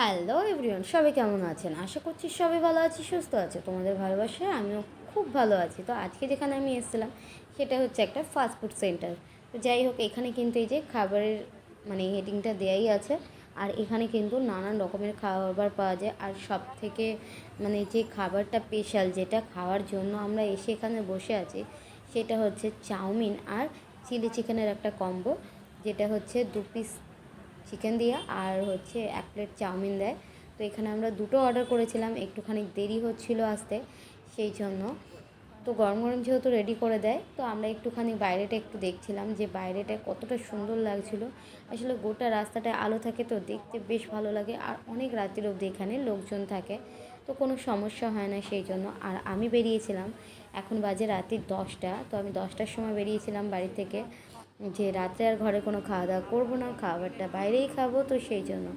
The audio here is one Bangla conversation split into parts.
হ্যালো এভরিওয়ান, সবাই কেমন আছেন? আশা করছি সবাই ভালো আছে, সুস্থ আছে। তোমাদের ভালোবাসায় আমিও খুব ভালো আছি। তো আজকে যেখানে আমি এসেছিলাম সেটা হচ্ছে একটা ফাস্টফুড সেন্টার। তো যাই হোক, এখানে কিন্তু এই যে খাবারের হেডিংটা দেয়াই আছে। আর এখানে কিন্তু নানান রকমের খাবার পাওয়া যায়। আর সব থেকে যে খাবারটা স্পেশাল, যেটা খাওয়ার জন্য আমরা এসে এখানে বসে আছি, সেটা হচ্ছে চাউমিন আর চিলি চিকেনের একটা কম্বো, যেটা হচ্ছে 2 পিস চিকেন দিয়ে আর হচ্ছে 1 প্লেট চাউমিন দেয়। তো এখানে আমরা দুটো অর্ডার করেছিলাম, একটুখানি দেরি হচ্ছিলো আসতে, সেই জন্য। তো গরম গরম যেহেতু রেডি করে দেয়, তো আমরা একটুখানি বাইরেটা একটু দেখছিলাম যে বাইরেটা কতটা সুন্দর লাগছিলো। আসলে গোটা রাস্তাটায় আলো থাকে, তো দেখতে বেশ ভালো লাগে। আর অনেক রাতের অবধি এখানে লোকজন থাকে, তো কোনো সমস্যা হয় না সেই জন্য। আর আমি বেরিয়েছিলাম, এখন বাজে রাতের 10টা। তো আমি 10টার সময় বেরিয়েছিলাম বাড়ি থেকে, যে রাত্রে আর ঘরে কোনো খাওয়া দাওয়া করবো না, খাবারটা বাইরেই খাবো। তো সেই জন্য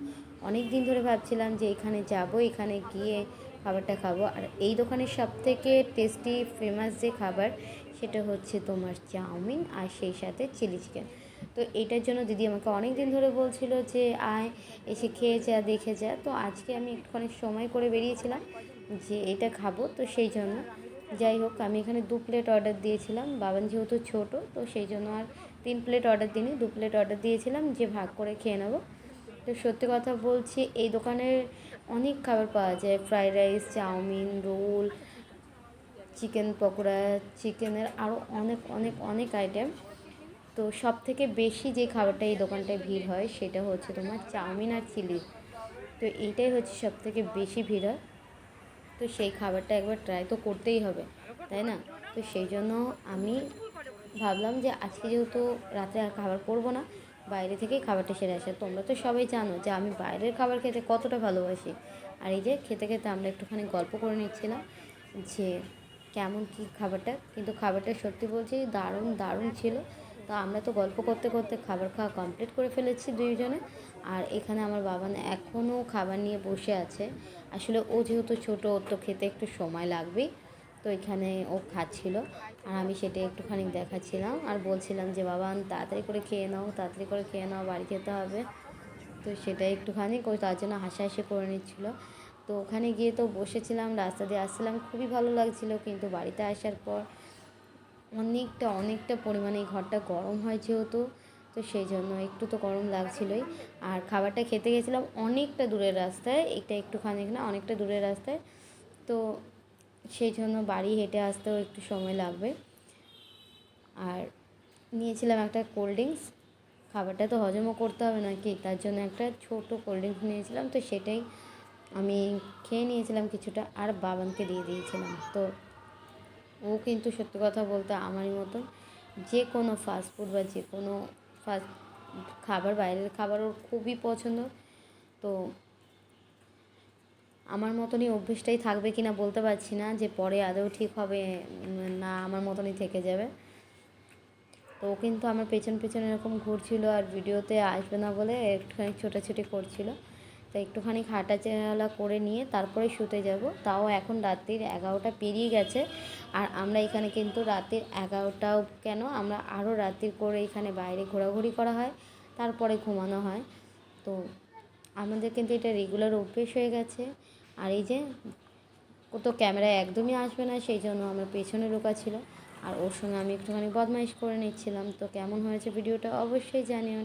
অনেক দিন ধরে ভাবছিলাম যে এখানে যাব, এখানে গিয়ে খাবারটা খাবো। আর এই দোকানের সবথেকে টেস্টি ফেমাস যে খাবার, সেটা হচ্ছে তোমার চাউমিন আর সেই সাথে চিলি চিকেন। তো এইটার জন্য দিদি আমাকে অনেক দিন ধরে বলছিল যে আয়, এসে খেয়ে যা, দেখে যা। তো আজকে আমি একটুখানি সময় করে বেরিয়েছিলাম যে এটা খাবো, তো সেই জন্য। যাই হোক, আমি এখানে 2 প্লেট অর্ডার দিয়েছিলাম। বাবান যেহেতু ছোটো, তো সেই জন্য আর 3 প্লেট অর্ডার দিইনি, 2 প্লেট অর্ডার দিয়েছিলাম যে ভাগ করে খেয়ে নেবো। তো সত্যি কথা বলছি, এই দোকানের অনেক খাবার পাওয়া যায়, fried rice, chow mein, roll, chicken pakora, চিকেনের আরও অনেক অনেক অনেক আইটেম। তো সব থেকে বেশি যে খাবারটা এই দোকানটায় ভিড় হয়, সেটা হচ্ছে তোমার চাউমিন আর চিলি। তো এইটাই হচ্ছে সব থেকে বেশি ভিড় হয়। তো সেই খাবারটা একবার ট্রাই তো করতেই হবে, তাই না? তো সেই জন্য আমি ভাবলাম যে আজকে যেহেতু রাতে আর খাবার করবো না, বাইরে থেকেই খাবারটা সেরে আসে। তোমরা তো সবাই জানো যে আমি বাইরের খাবার খেতে কতটা ভালোবাসি। আর এই যে খেতে খেতে আমরা একটুখানি গল্প করে নিচ্ছিলাম যে কেমন কী খাবারটা, কিন্তু খাবারটা সত্যি বলছি দারুণ দারুণ ছিল। তো আমরা তো গল্প করতে করতে খাবার খাওয়া কমপ্লিট করে ফেলেছি দুইজনে। আর এখানে আমার বাবা এখনও খাবার নিয়ে বসে আছে। আসলে ও যেহেতু ছোটো, ওর তো খেতে একটু সময় লাগবেই। তো এখানে ও খাচ্ছিল, আর আমি সেটা একটুখানি দেখাচ্ছিলাম আর বলছিলাম যে বাবা তাড়াতাড়ি করে খেয়ে নাও, তাড়াতাড়ি করে খেয়ে নাও, বাড়ি যেতে হবে। তো সেটা একটুখানি তার জন্য হাসাহাসি করে নিচ্ছিলো। তো ওখানে গিয়ে তো বসেছিলাম, রাস্তা দিয়ে আসছিলাম, খুবই ভালো লাগছিলো। কিন্তু বাড়িতে আসার পর অনেকটা অনেকটা পরিমাণে এই ঘরটা গরম হয় যেহেতু, তো সেই জন্য একটু তো গরম লাগছিলোই। আর খাবারটা খেতে গেছিলাম অনেকটা দূরের রাস্তায়, এটা একটুখানি না, অনেকটা দূরের রাস্তায়। তো সেই জন্য বাড়ি হেঁটে আসতেও একটু সময় লাগবে। আর নিয়েছিলাম একটা কোল্ড ড্রিঙ্কস, খাবারটা তো হজমও করতে হবে নাকি, তার জন্য একটা ছোটো কোল্ড ড্রিঙ্কস নিয়েছিলাম। তো সেটাই আমি খেয়ে নিয়েছিলাম কিছুটা, আর বাবানকে দিয়ে দিয়েছিলাম। তো ও কিন্তু সত্যি কথা বলতে আমারই মতন, যে কোনো ফাস্টফুড বা যে কোনো ফাস্ট খাবার, বাইরের খাবার ওর খুবই পছন্দ। তো আমার মতনই অভ্যেসটাই থাকবে কি না বলতে পারছি না, যে পরে আদৌ ঠিক হবে না আমার মতনই থেকে যাবে। তো ও কিন্তু আমার পেছন পেছন এরকম ঘুরছিল, আর ভিডিওতে আসবে না বলে একটুখানি ছোটাছুটি করছিল। তো একটুখানি হাঁটা চলা করে নিয়ে তারপরে শুতে যাব। তাও এখন রাত্রির 11টা পেরিয়ে গেছে। আর আমরা এখানে কিন্তু রাতের 11টাও কেন, আমরা আরও রাত্রির করে এখানে বাইরে ঘোরাঘুরি করা হয়, তারপরে ঘুমানো হয়। তো আমাদের কিন্তু এটা রেগুলার অভ্যেস হয়ে গেছে। আর এই যে ও তো ক্যামেরায় একদমই আসবে না, সেই জন্য আমার পেছনে লুকা ছিল। আর ওর সঙ্গে আমি একটুখানি বদমাইশ করে নিচ্ছিলাম। তো কেমন হয়েছে ভিডিওটা অবশ্যই জানিও।